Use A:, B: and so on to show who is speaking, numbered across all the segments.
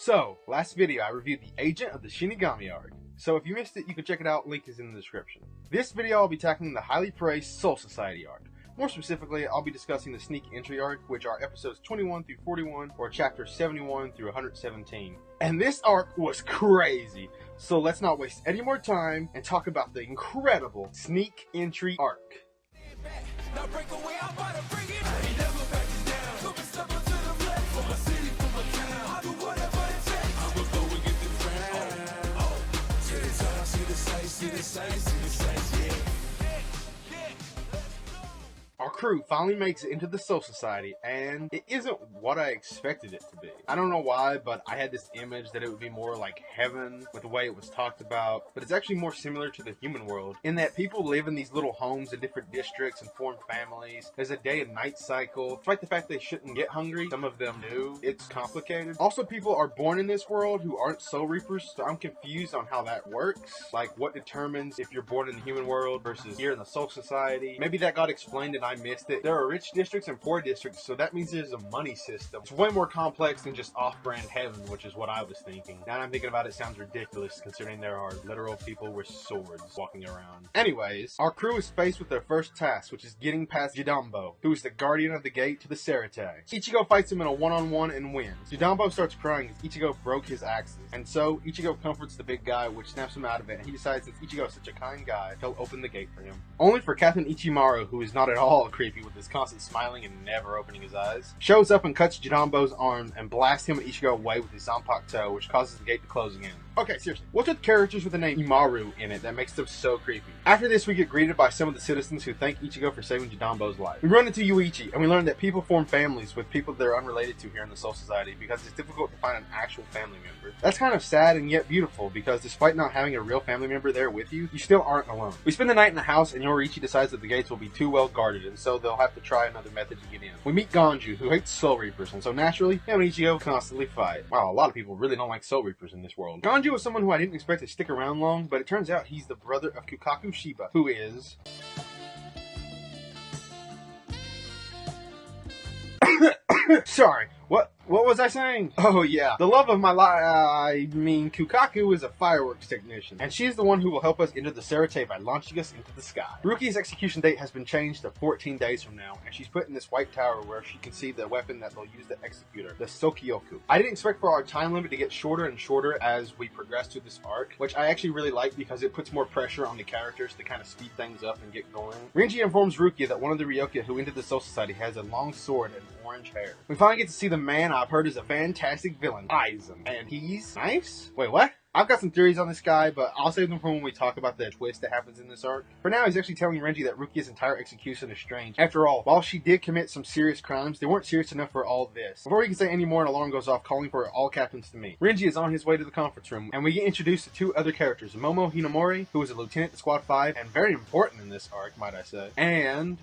A: So, last video I reviewed the Agent of the Shinigami arc. So if you missed it, you can check it out, link is in the description. This video I'll be tackling the highly praised Soul Society arc. More specifically, I'll be discussing the Sneak Entry arc, which are episodes 21 through 41, or chapters 71 through 117. And this arc was crazy, so let's not waste any more time and talk about the incredible Sneak Entry arc. Our crew finally makes it into the Soul Society, and it isn't what I expected it to be. I don't know why, but I had this image that it would be more like heaven with the way it was talked about, but it's actually more similar to the human world, in that people live in these little homes in different districts and form families. There's a day and night cycle. Despite the fact they shouldn't get hungry, some of them do. It's complicated. Also, people are born in this world who aren't Soul Reapers, so I'm confused on how that works. Like, what determines if you're born in the human world versus here in the Soul Society? Maybe that got explained and I missed it. There are rich districts and poor districts, so that means there's a money system. It's way more complex than just off-brand heaven, which is what I was thinking. Now that I'm thinking about it, it sounds ridiculous considering there are literal people with swords walking around. Anyways, our crew is faced with their first task, which is getting past Jidambo, who is the guardian of the gate to the Seratag. Ichigo fights him in a one-on-one and wins. Jidambo starts crying as Ichigo broke his axes, and so Ichigo comforts the big guy, which snaps him out of it, and he decides since Ichigo is such a kind guy, he'll open the gate for him. Only for Captain Ichimaru, who is not at all creepy with his constant smiling and never opening his eyes, shows up and cuts Jidambo's arm and blasts him and Ichigo away with his Zanpakuto, which causes the gate to close again. Okay, seriously, what's with characters with the name Imaru in it that makes them so creepy? After this, we get greeted by some of the citizens who thank Ichigo for saving Jidambo's life. We run into Yuichi, and we learn that people form families with people they're unrelated to here in the Soul Society because it's difficult to find an actual family member. That's kind of sad and yet beautiful, because despite not having a real family member there with you, you still aren't alone. We spend the night in the house, and Yuichi decides that the gates will be too well guarded, and so they'll have to try another method to get in. We meet Ganju, who hates Soul Reapers, and so naturally, him and Ichigo constantly fight. Wow, a lot of people really don't like Soul Reapers in this world. Ganju is someone who I didn't expect to stick around long, but it turns out he's the brother of Kukaku Shiba, who is... Sorry, what was I saying? Oh yeah, the love of my life, Kukaku is a fireworks technician, and she's the one who will help us enter the Seratag by launching us into the sky. Ruki's execution date has been changed to 14 days from now, and she's put in this white tower where she can see the weapon that they'll use to execute her, the Sokyoku. I didn't expect for our time limit to get shorter and shorter as we progress through this arc, which I actually really like because it puts more pressure on the characters to kind of speed things up and get going. Renji informs Rukia that one of the Ryoka who entered the Soul Society has a long sword and orange hair. We finally get to see the man I've heard is a fantastic villain, Aizen. And he's nice? Wait, what? I've got some theories on this guy, but I'll save them for when we talk about the twist that happens in this arc. For now, he's actually telling Renji that Rukia's entire execution is strange. After all, while she did commit some serious crimes, they weren't serious enough for all this. Before he can say any more, an alarm goes off calling for all captains to meet. Renji is on his way to the conference room, and we get introduced to two other characters, Momo Hinamori, who is a lieutenant to Squad 5, and very important in this arc, might I say, and...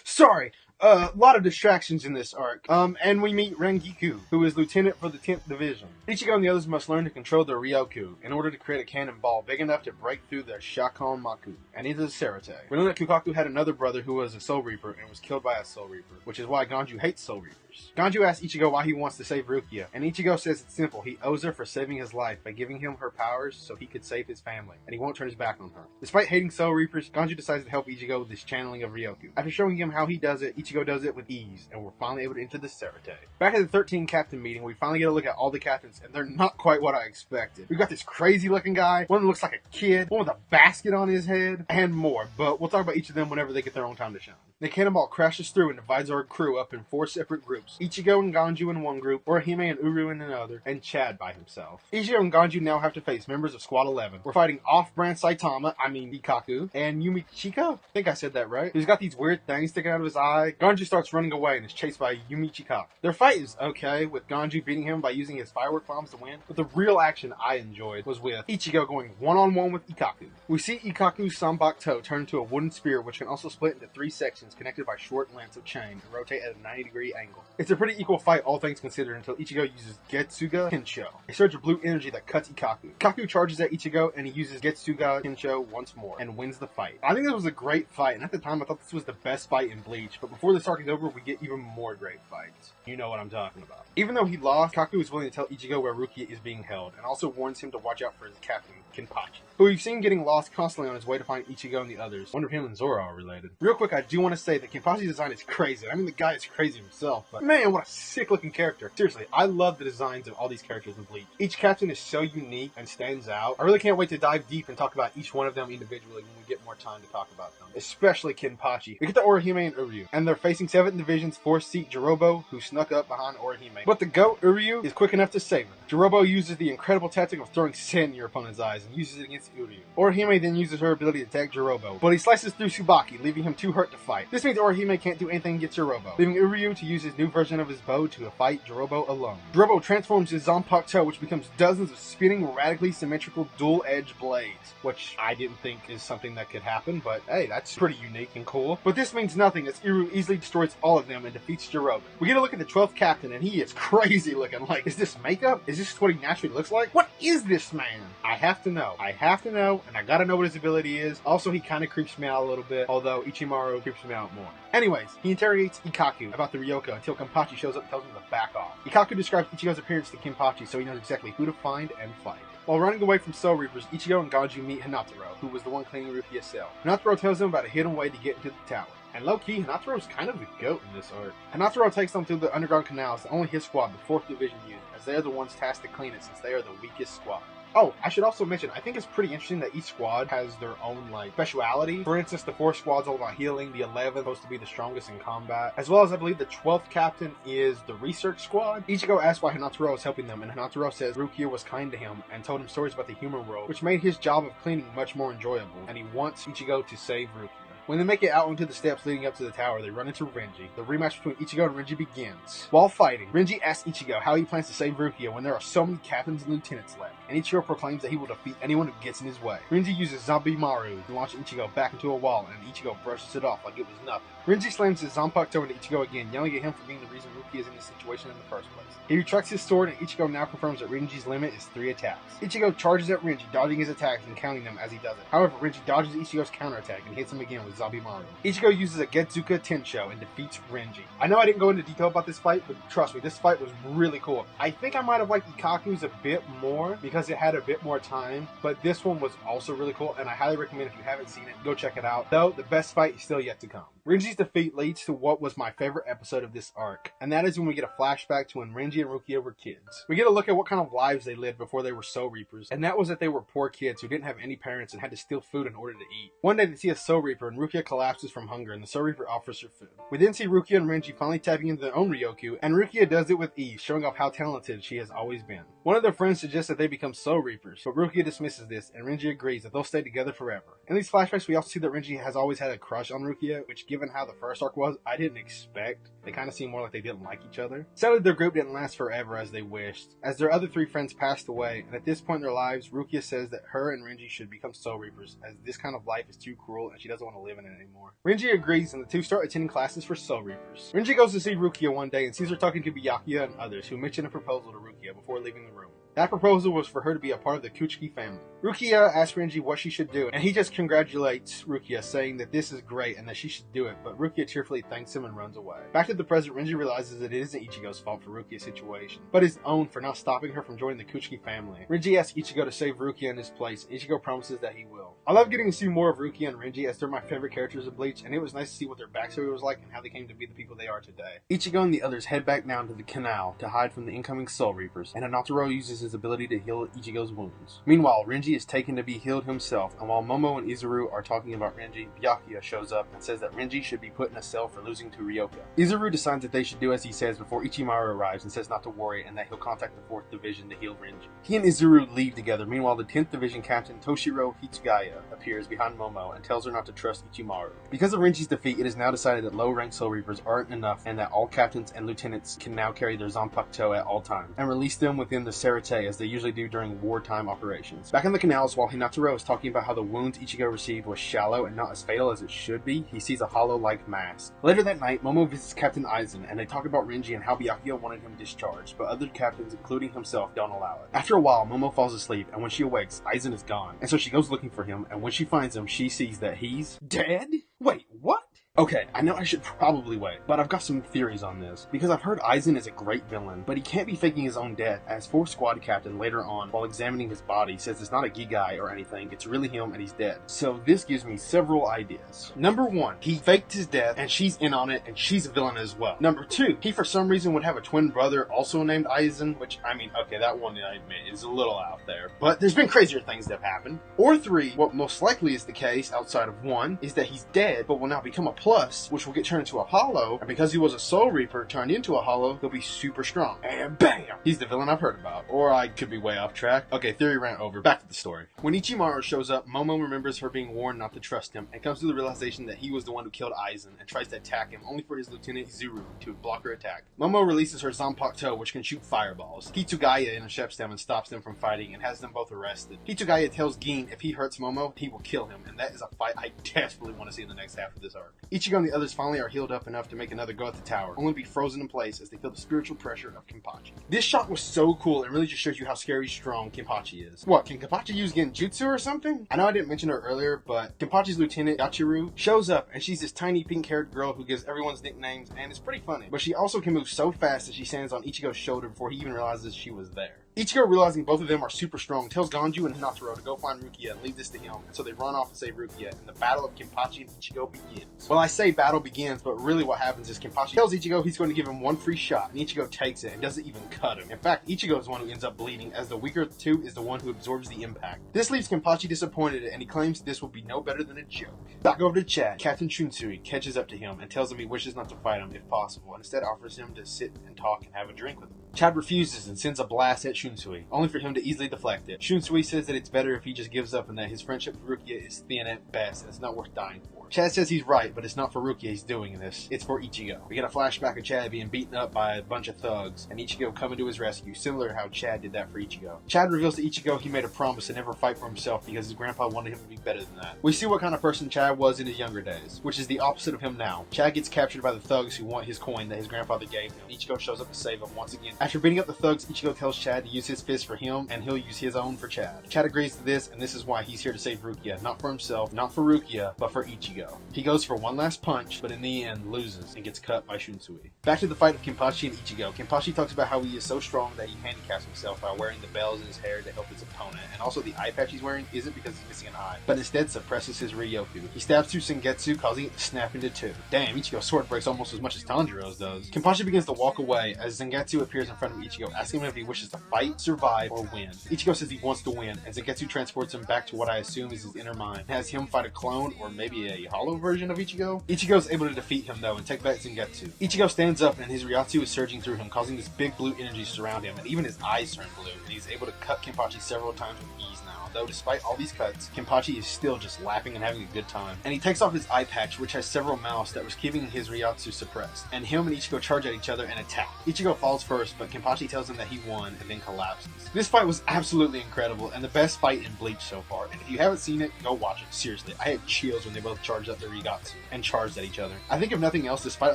A: Sorry. A lot of distractions in this arc. And we meet Rengiku, who is lieutenant for the 10th Division. Ichigo and the others must learn to control the Ryoku in order to create a cannonball big enough to break through the Shakon Maku and into the Seratag. We learn that Kukaku had another brother who was a Soul Reaper and was killed by a Soul Reaper, which is why Ganju hates Soul Reapers. Ganju asks Ichigo why he wants to save Rukia, and Ichigo says it's simple. He owes her for saving his life by giving him her powers so he could save his family, and he won't turn his back on her. Despite hating Soul Reapers, Ganju decides to help Ichigo with this channeling of Ryoku. After showing him how he does it, Ichigo does it with ease, and we're finally able to enter the Seratag. Back at the 13 captain meeting, we finally get a look at all the captains, and they're not quite what I expected. We've got this crazy looking guy, one that looks like a kid, one with a basket on his head, and more, but we'll talk about each of them whenever they get their own time to shine. The cannonball crashes through and divides our crew up in 4 separate groups. Ichigo and Ganju in one group, Orihime and Uru in another, and Chad by himself. Ichigo and Ganju now have to face members of Squad 11. We're fighting off-brand Saitama, Ikaku, and Yumichika? I think I said that right. He's got these weird things sticking out of his eye. Ganju starts running away and is chased by Yumichika. Their fight is okay, with Ganju beating him by using his firework bombs to win, but the real action I enjoyed was with Ichigo going one-on-one with Ikaku. We see Ikaku's Zanpakuto turn into a wooden spear which can also split into 3 sections stations connected by short lengths of chain and rotate at a 90-degree angle. It's a pretty equal fight, all things considered, until Ichigo uses Getsuga Tensho, a surge of blue energy that cuts Ikaku. Ikaku charges at Ichigo, and he uses Getsuga Tensho once more, and wins the fight. I think this was a great fight, and at the time I thought this was the best fight in Bleach, but before this arc is over, we get even more great fights. You know what I'm talking about. Even though he lost, Ikaku is willing to tell Ichigo where Rukia is being held, and also warns him to watch out for his captain, Kenpachi, who we've seen getting lost constantly on his way to find Ichigo and the others. Wonder if him and Zoro are related. Real quick, I do want to say that Kenpachi's design is crazy. I mean, the guy is crazy himself, but man, what a sick looking character. Seriously, I love the designs of all these characters in Bleach. Each captain is so unique and stands out. I really can't wait to dive deep and talk about each one of them individually when we get more time to talk about them. Especially Kenpachi. We get to Orihime and Uryu, and they're facing 7th Division's 4th seat Jirobo, who snuck up behind Orihime. But the GOAT, Uryu, is quick enough to save him. Jirobo uses the incredible tactic of throwing sand in your opponent's eyes and uses it against Uryu. Orihime then uses her ability to attack Jirobo, but he slices through Tsubaki, leaving him too hurt to fight. This means Orihime can't do anything against Jirobo, leaving Uryu to use his new version of his bow to fight Jirobo alone. Jirobo transforms his Zanpakuto, which becomes dozens of spinning, radically symmetrical dual-edged blades, which I didn't think is something that could happen, but hey, that's pretty unique and cool. But this means nothing, as Uryu easily destroys all of them and defeats Jirobo. We get a look at the 12th captain, and he is crazy looking. Like, is this makeup? Is this what he naturally looks like? What is this man? I have to know. I have to know, and I gotta know what his ability is. Also, he kind of creeps me out a little bit, although Ichimaru creeps me out more. Anyways, he interrogates Ikaku about the Ryoka until Kenpachi shows up and tells him to back off. Ikaku describes Ichigo's appearance to Kenpachi so he knows exactly who to find and fight. While running away from Soul Reapers, Ichigo and Ganju meet Hinataro, who was the one cleaning Rukia's cell. Hinataro tells him about a hidden way to get into the tower. And low-key, Hinataro's kind of the GOAT in this arc. Hinataro takes them through the underground canals that only his squad, the 4th Division, uses, as they are the ones tasked to clean it since they are the weakest squad. Oh, I should also mention, I think it's pretty interesting that each squad has their own, speciality. For instance, the 4th squad's all about healing, the 11th supposed to be the strongest in combat, as well as I believe the 12th captain is the research squad. Ichigo asks why Hinataro is helping them, and Hinataro says Rukia was kind to him and told him stories about the human world, which made his job of cleaning much more enjoyable, and he wants Ichigo to save Rukia. When they make it out onto the steps leading up to the tower, they run into Renji. The rematch between Ichigo and Renji begins. While fighting, Renji asks Ichigo how he plans to save Rukia when there are so many captains and lieutenants left, and Ichigo proclaims that he will defeat anyone who gets in his way. Renji uses Zabimaru to launch Ichigo back into a wall, and Ichigo brushes it off like it was nothing. Renji slams his Zanpakuto into Ichigo again, yelling at him for being the reason Rukia is in this situation in the first place. He retracts his sword, and Ichigo now confirms that Renji's limit is 3 attacks. Ichigo charges at Renji, dodging his attacks and counting them as he does it. However, Renji dodges Ichigo's counterattack and hits him again with Zabimaru. Ichigo uses a Getsuga Tensho and defeats Renji. I know I didn't go into detail about this fight, but trust me, this fight was really cool. I think I might have liked Ikaku's a bit more because it had a bit more time, but this one was also really cool, and I highly recommend if you haven't seen it, go check it out. Though, the best fight is still yet to come. Renji's defeat leads to what was my favorite episode of this arc, and that is when we get a flashback to when Renji and Rukia were kids. We get a look at what kind of lives they lived before they were Soul Reapers, and that was that they were poor kids who didn't have any parents and had to steal food in order to eat. One day they see a Soul Reaper, and Rukia collapses from hunger, and the Soul Reaper offers her food. We then see Rukia and Renji finally tapping into their own Ryoku, and Rukia does it with ease, showing off how talented she has always been. One of their friends suggests that they become Soul Reapers, but Rukia dismisses this, and Renji agrees that they'll stay together forever. In these flashbacks, we also see that Renji has always had a crush on Rukia, which given how the first arc was, I didn't expect. They kind of seem more like they didn't like each other. Sadly, their group didn't last forever as they wished, as their other 3 friends passed away, and at this point in their lives, Rukia says that her and Renji should become Soul Reapers, as this kind of life is too cruel and she doesn't want to live in it anymore. Renji agrees, and the two start attending classes for Soul Reapers. Renji goes to see Rukia one day and sees her talking to Byakuya and others, who mention a proposal to Rukia before leaving the room. That proposal was for her to be a part of the Kuchiki family. Rukia asks Renji what she should do, and he just congratulates Rukia, saying that this is great and that she should do it, but Rukia tearfully thanks him and runs away. Back to the present, Renji realizes that it isn't Ichigo's fault for Rukia's situation, but his own for not stopping her from joining the Kuchiki family. Renji asks Ichigo to save Rukia in his place, and Ichigo promises that he will. I love getting to see more of Rukia and Renji, as they're my favorite characters of Bleach, and it was nice to see what their backstory was like and how they came to be the people they are today. Ichigo and the others head back down to the canal to hide from the incoming Soul Reapers, and Hinataro uses his ability to heal Ichigo's wounds. Meanwhile, Renji is taken to be healed himself, and while Momo and Izuru are talking about Renji, Byakuya shows up and says that Renji should be put in a cell for losing to Ryoka. Izuru decides that they should do as he says before Ichimaru arrives and says not to worry and that he'll contact the 4th Division to heal Renji. He and Izuru leave together. Meanwhile, the 10th Division Captain Toshiro Hitsugaya appears behind Momo and tells her not to trust Ichimaru. Because of Renji's defeat, it is now decided that low-ranked Soul Reapers aren't enough and that all captains and lieutenants can now carry their Zanpakuto at all times and release them within the Serite as they usually do during wartime operations. Back in the canals, while Hinataro is talking about how the wounds Ichigo received was shallow and not as fatal as it should be, he sees a hollow-like mask. Later that night, Momo visits Captain Aizen, and they talk about Renji and how Byakuya wanted him discharged, but other captains, including himself, don't allow it. After a while, Momo falls asleep, and when she awakes, Aizen is gone, and so she goes looking for him, and when she finds him, she sees that he's dead? Wait, what? Okay, I know I should probably wait, but I've got some theories on this, because I've heard Aizen is a great villain, but he can't be faking his own death, as 4 Squad Captain later on, while examining his body, says it's not a Gigai or anything, it's really him and he's dead. So this gives me several ideas. Number 1, he faked his death, and she's in on it, and she's a villain as well. Number 2, he for some reason would have a twin brother also named Aizen, which, I mean, okay, that one I admit is a little out there, but there's been crazier things that have happened. Or 3, what most likely is the case, outside of 1, is that he's dead, but will now become a plus, which will get turned into a hollow, and because he was a Soul Reaper turned into a hollow, he'll be super strong. And bam! He's the villain I've heard about. Or I could be way off track. Okay, theory rant over. Back to the story. When Ichimaru shows up, Momo remembers her being warned not to trust him, and comes to the realization that he was the one who killed Aizen, and tries to attack him, only for his lieutenant Zuru to block her attack. Momo releases her Zanpakuto, which can shoot fireballs. Hitsugaya intercepts them and stops them from fighting, and has them both arrested. Hitsugaya tells Gin if he hurts Momo, he will kill him, and that is a fight I desperately want to see in the next half of this arc. Ichigo and the others finally are healed up enough to make another go at the tower, only to be frozen in place as they feel the spiritual pressure of Kenpachi. This shot was so cool, it really just shows you how scary strong Kenpachi is. What, can Kenpachi use Genjutsu or something? I know I didn't mention her earlier, but Kenpachi's lieutenant, Yachiru, shows up, and she's this tiny pink-haired girl who gives everyone's nicknames, and it's pretty funny. But she also can move so fast that she stands on Ichigo's shoulder before he even realizes she was there. Ichigo, realizing both of them are super strong, tells Ganju and Hinataro to go find Rukia and leave this to him, and so they run off and save Rukia, and the battle of Kenpachi and Ichigo begins. Well, I say battle begins, but really what happens is Kenpachi tells Ichigo he's going to give him one free shot, and Ichigo takes it and doesn't even cut him. In fact, Ichigo is the one who ends up bleeding, as the weaker of the two is the one who absorbs the impact. This leaves Kenpachi disappointed, and he claims this will be no better than a joke. Back over to Chad, Captain Shunsui catches up to him and tells him he wishes not to fight him if possible, and instead offers him to sit and talk and have a drink with him. Chad refuses and sends a blast at Shunsui, only for him to easily deflect it. Shunsui says that it's better if he just gives up and that his friendship with Rukia is thin at best and it's not worth dying for. Chad says he's right, but it's not for Rukia he's doing this. It's for Ichigo. We get a flashback of Chad being beaten up by a bunch of thugs, and Ichigo coming to his rescue, similar to how Chad did that for Ichigo. Chad reveals to Ichigo he made a promise to never fight for himself because his grandpa wanted him to be better than that. We see what kind of person Chad was in his younger days, which is the opposite of him now. Chad gets captured by the thugs who want his coin that his grandfather gave him. Ichigo shows up to save him once again. After beating up the thugs, Ichigo tells Chad to use his fist for him, and he'll use his own for Chad. Chad agrees to this, and this is why he's here to save Rukia. Not for himself, not for Rukia, but for Ichigo. He goes for one last punch, but in the end loses and gets cut by Shunsui. Back to the fight of Kenpachi and Ichigo. Kenpachi talks about how he is so strong that he handicaps himself by wearing the bells in his hair to help his opponent, and also the eye patch he's wearing isn't because he's missing an eye, but instead suppresses his Ryoku. He stabs through Sengetsu, causing it to snap into two. Damn, Ichigo's sword breaks almost as much as Tanjiro's does. Kenpachi begins to walk away as Sengetsu appears in front of Ichigo, asking him if he wishes to fight, survive, or win. Ichigo says he wants to win, and Sengetsu transports him back to what I assume is his inner mind, and has him fight a clone or maybe a hollow version of Ichigo. Ichigo's able to defeat him though and take back Sengetsu. Ichigo stands up and his Ryatsu is surging through him, causing this big blue energy to surround him, and even his eyes turn blue, and he's able to cut Kenpachi several times with ease now. Though despite all these cuts, Kenpachi is still just laughing and having a good time. And he takes off his eye patch, which has several mouths that was keeping his Ryatsu suppressed, and him and Ichigo charge at each other and attack. Ichigo falls first, but Kenpachi tells him that he won and then collapses. This fight was absolutely incredible and the best fight in Bleach so far, and if you haven't seen it, go watch it. Seriously, I had chills when they both charged up their Ryatsu and charged at each other. I think if nothing else, this fight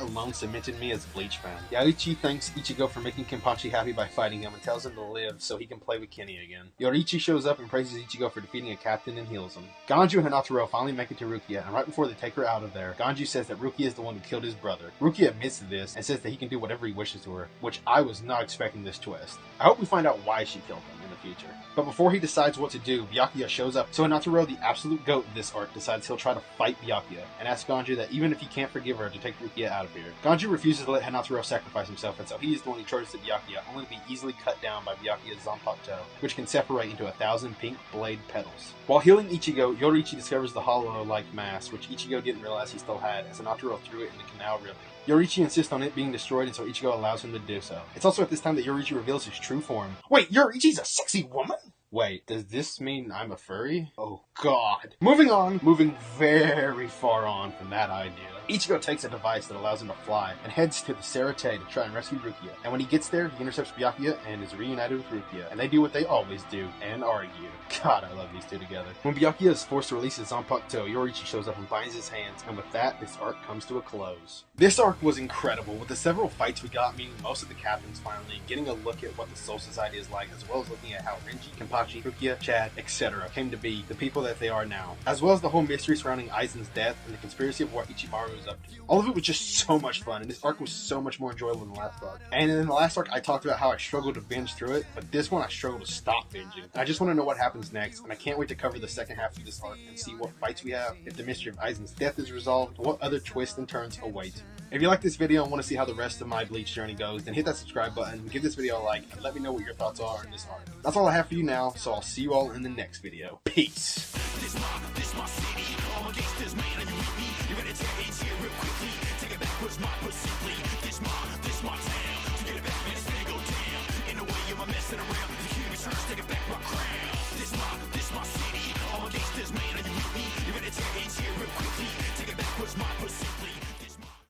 A: alone cemented me as a Bleach fan. Yaichi thanks Ichigo for making Kenpachi happy by fighting him and tells him to live so he can play with Kenny again. Yoriichi shows up and praises Ichigo for defeating a captain and heals him. Ganju and Hinataro finally make it to Rukia, and right before they take her out of there, Ganju says that Rukia is the one who killed his brother. Rukia admits to this and says that he can do whatever he wishes to her, which I was not expecting this twist. I hope we find out why she killed him in the future. But before he decides what to do, Byakuya shows up, so Hinataro, the absolute GOAT in this arc, decides he'll try to fight Byakuya, and asks Ganju that even if he can't forgive her, to take Rukia out of here. Ganju refuses to let Hinataro sacrifice himself, and so he is the one who charges at Byakuya, only to be easily cut down by Byakuya's Zanpakuto, which can separate into 1,000 pink blade petals. While healing Ichigo, Yoriichi discovers the hollow-like mask, which Ichigo didn't realize he still had, as Hinataro threw it in the canal river. Yoriichi insists on it being destroyed, and so Ichigo allows him to do so. It's also at this time that Yoriichi reveals his true form. Wait, Yoriichi's a sexy woman? Wait, does this mean I'm a furry? Oh god. Moving on, moving very far on from that idea. Ichigo takes a device that allows him to fly and heads to the Serite to try and rescue Rukia. And when he gets there, he intercepts Byakuya and is reunited with Rukia. And they do what they always do, and argue. God, I love these two together. When Byakuya is forced to release his Zanpakuto, Yoriichi shows up and binds his hands, and with that, this arc comes to a close. This arc was incredible, with the several fights we got, meeting most of the captains finally, getting a look at what the Soul Society is like, as well as looking at how Renji, Kenpachi, Rukia, Chad, etc. came to be the people that they are now, as well as the whole mystery surrounding Aizen's death and the conspiracy of what Ichimaru is up to. All of it was just so much fun, and this arc was so much more enjoyable than the last arc. And in the last arc, I talked about how I struggled to binge through it, but this one I struggled to stop binging. And I just want to know what happens next, and I can't wait to cover the second half of this arc and see what fights we have, if the mystery of Aizen's death is resolved, and what other twists and turns await. If you like this video and want to see how the rest of my Bleach journey goes, then hit that subscribe button, give this video a like, and let me know what your thoughts are on this arc. That's all I have for you now, so I'll see you all in the next video. Peace!
B: This my city, all against this man, and you with me. You're gonna take it real quickly. Take it backwards, my pursuit. This my town. To get it back, man,